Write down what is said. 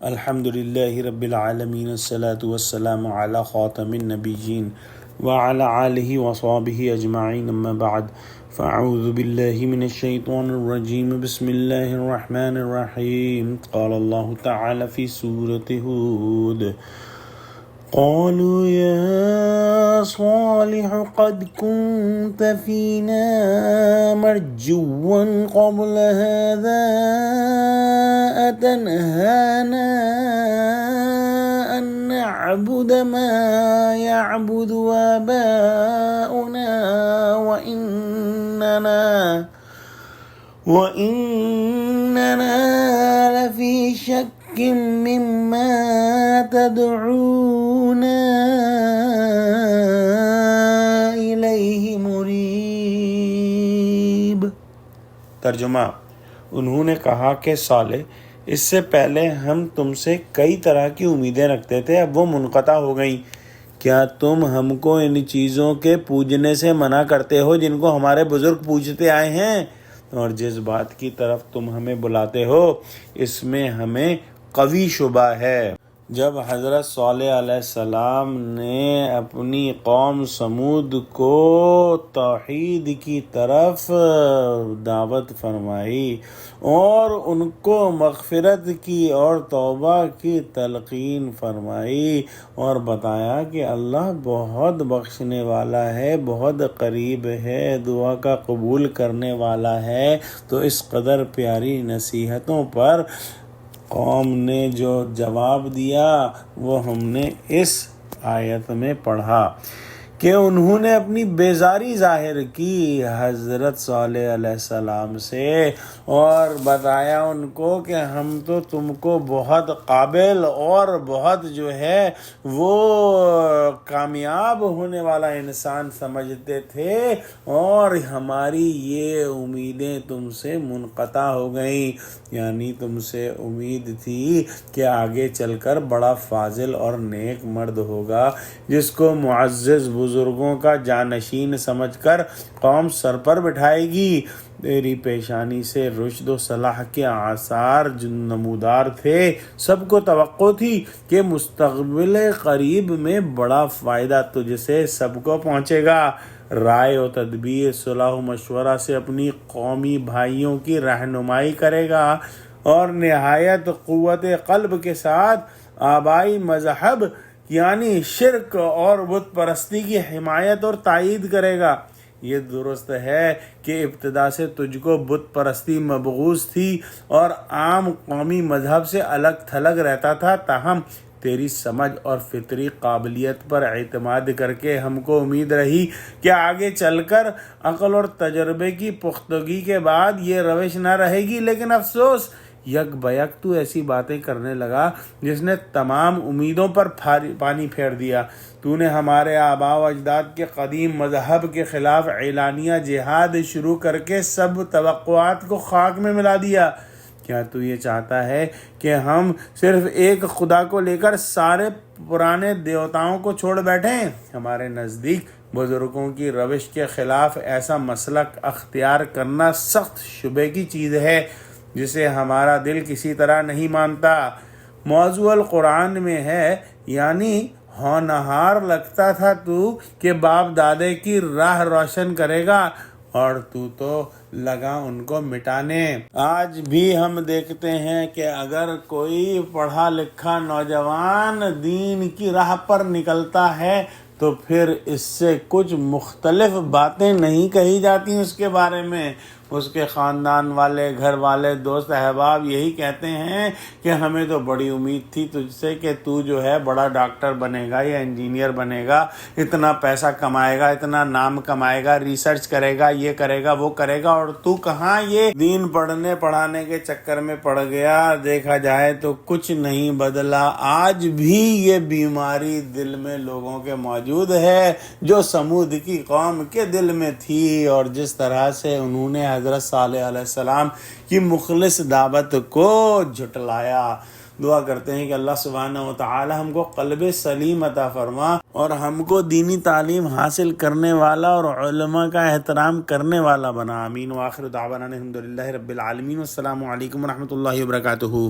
الحمد للہ رب العالمین الصلاۃ والسلام علی خاتم النبیین وعلی آلہ وصحبہ اجمعین اما بعد فاعوذ باللہ من الشیطان الرجیم بسم اللہ الرحمن الرحیم قال اللہ تعالی فی سورۃ ہود قالوا يا صالح قد كنت فينا مرجوا قبل هذا أتنهانا أن نعبد ما يعبد آباؤنا وإننا لفي شك مما تدعونا الیہ مریب۔ ترجمہ: انہوں نے کہا کہ صالح، اس سے پہلے ہم تم سے کئی طرح کی امیدیں رکھتے تھے، اب وہ منقطع ہو گئیں۔ کیا تم ہم کو ان چیزوں کے پوجنے سے منع کرتے ہو جن کو ہمارے بزرگ پوجتے آئے ہیں؟ اور جس بات کی طرف تم ہمیں بلاتے ہو اس میں ہمیں قوی شبہ ہے۔ جب حضرت صالح علیہ السلام نے اپنی قوم سمود کو توحید کی طرف دعوت فرمائی اور ان کو مغفرت کی اور توبہ کی تلقین فرمائی اور بتایا کہ اللہ بہت بخشنے والا ہے، بہت قریب ہے، دعا کا قبول کرنے والا ہے، تو اس قدر پیاری نصیحتوں پر قوم نے جو جواب دیا وہ ہم نے اس آیت میں پڑھا کہ انہوں نے اپنی بیزاری ظاہر کی حضرت صالح علیہ السلام سے اور بتایا ان کو کہ ہم تو تم کو بہت قابل اور بہت جو ہے وہ کامیاب ہونے والا انسان سمجھتے تھے، اور ہماری یہ امیدیں تم سے منقطع ہو گئیں، یعنی تم سے امید تھی کہ آگے چل کر بڑا فاضل اور نیک مرد ہوگا جس کو معزز بزرگوں کا جانشین سمجھ کر قوم سر پر بٹھائے گی۔ تیری پیشانی سے رشد و صلاح کے آثار جو نمودار تھے، سب کو توقع تھی کہ مستقبل قریب میں بڑا فائدہ تجھ سے سب کو پہنچے گا۔ رائے و تدبیر، صلاح و مشورہ سے اپنی قومی بھائیوں کی رہنمائی کرے گا اور نہایت قوت قلب کے ساتھ آبائی مذہب یعنی شرک اور بت پرستی کی حمایت اور تائید کرے گا۔ یہ درست ہے کہ ابتدا سے تجھ کو بت پرستی مبغوض تھی اور عام قومی مذہب سے الگ تھلگ رہتا تھا، تاہم تیری سمجھ اور فطری قابلیت پر اعتماد کر کے ہم کو امید رہی کہ آگے چل کر عقل اور تجربے کی پختگی کے بعد یہ روش نہ رہے گی، لیکن افسوس یک بیک تو ایسی باتیں کرنے لگا جس نے تمام امیدوں پر پانی پھیر دیا۔ تو نے ہمارے آباء و اجداد کے قدیم مذہب کے خلاف اعلانیہ جہاد شروع کر کے سب توقعات کو خاک میں ملا دیا۔ کیا تو یہ چاہتا ہے کہ ہم صرف ایک خدا کو لے کر سارے پرانے دیوتاؤں کو چھوڑ بیٹھیں؟ ہمارے نزدیک بزرگوں کی روش کے خلاف ایسا مسلک اختیار کرنا سخت شبہ کی چیز ہے جسے ہمارا دل کسی طرح نہیں مانتا۔ موضوع القرآن میں ہے، یعنی ہونہار لگتا تھا تو کہ باپ دادے کی راہ روشن کرے گا اور تو لگا ان کو مٹانے۔ آج بھی ہم دیکھتے ہیں کہ اگر کوئی پڑھا لکھا نوجوان دین کی راہ پر نکلتا ہے تو پھر اس سے کچھ مختلف باتیں نہیں کہی جاتی اس کے بارے میں۔ اس کے خاندان والے، گھر والے، دوست احباب یہی کہتے ہیں کہ ہمیں تو بڑی امید تھی تجھ سے کہ تو جو ہے بڑا ڈاکٹر بنے گا یا انجینئر بنے گا، اتنا پیسہ کمائے گا، اتنا نام کمائے گا، ریسرچ کرے گا، یہ کرے گا، وہ کرے گا، اور تو کہاں یہ دین پڑھنے پڑھانے کے چکر میں پڑ گیا۔ دیکھا جائے تو کچھ نہیں بدلا، آج بھی یہ بیماری دل میں لوگوں کے موجود ہے جو سمود کی قوم کے دل میں تھی، اور جس طرح سے انہوں نے حضرت صالح علیہ السلام کی مخلص دعوت کو جھٹلایا۔ دعا کرتے ہیں کہ اللہ سبحانہ و تعالی ہم کو قلب سلیم عطا فرما اور ہم کو دینی تعلیم حاصل کرنے والا اور علماء کا احترام کرنے والا بنا۔ آمین۔ وآخر دعوانا الحمدللہ رب العالمین۔ والسلام علیکم ورحمۃ اللہ وبرکاتہ۔